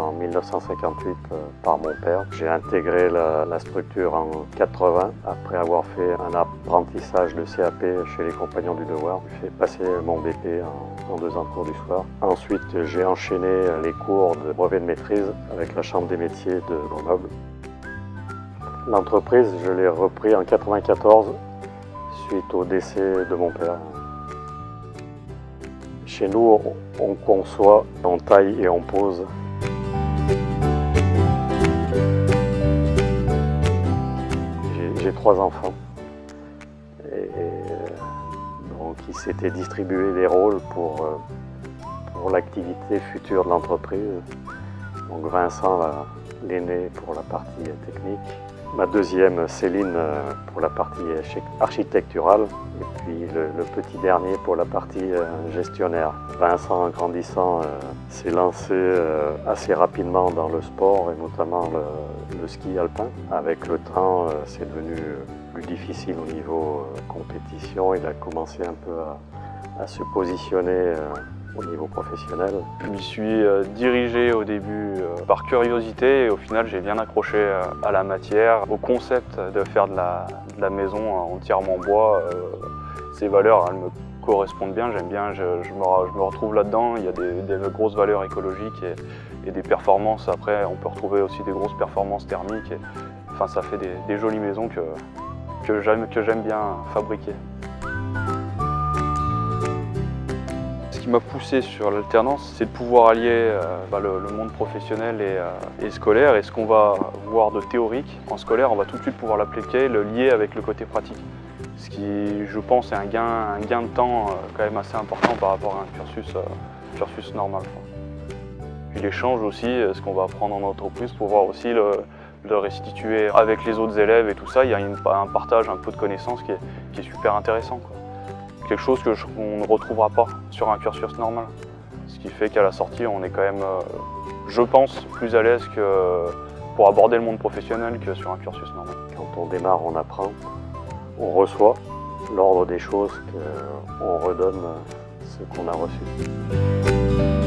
en 1958 par mon père. J'ai intégré la structure en 80 après avoir fait un apprentissage de CAP chez les Compagnons du Devoir. J'ai fait passer mon BP en 2 ans de cours du soir. Ensuite, j'ai enchaîné les cours de brevet de maîtrise avec la Chambre des métiers de Grenoble. L'entreprise, je l'ai repris en 94 suite au décès de mon père. Chez nous, on conçoit, on taille et on pose. J'ai 3 enfants. Et donc, il s'était distribué des rôles pour l'activité future de l'entreprise. Donc Vincent, l'aîné, pour la partie technique. Ma deuxième, Céline, pour la partie architecturale. Et puis le petit dernier pour la partie gestionnaire. Vincent, en grandissant, s'est lancé assez rapidement dans le sport et notamment le ski alpin. Avec le temps, c'est devenu plus difficile au niveau compétition. Il a commencé un peu à se positionner au niveau professionnel. Je m'y suis dirigé au début par curiosité et au final j'ai bien accroché à la matière, au concept de faire de la maison entièrement en bois. Ces valeurs, elles me correspondent bien, j'aime bien, je me retrouve là-dedans. Il y a des grosses valeurs écologiques et des performances. Après, on peut retrouver aussi des grosses performances thermiques. Enfin, ça fait des jolies maisons que j'aime bien fabriquer. Ce qui m'a poussé sur l'alternance, c'est de pouvoir allier le monde professionnel et scolaire. Et ce qu'on va voir de théorique en scolaire, on va tout de suite pouvoir l'appliquer, le lier avec le côté pratique. Ce qui, je pense, est un gain de temps quand même assez important par rapport à un cursus normal. Puis l'échange aussi, ce qu'on va apprendre en entreprise, pouvoir aussi le restituer avec les autres élèves et tout ça. Il y a un partage un peu de connaissances qui est super intéressant, quoi. Quelque chose qu'on ne retrouvera pas sur un cursus normal. Ce qui fait qu'à la sortie, on est quand même, je pense, plus à l'aise pour aborder le monde professionnel que sur un cursus normal. Quand on démarre, on apprend, on reçoit l'ordre des choses qu'on redonne ce qu'on a reçu.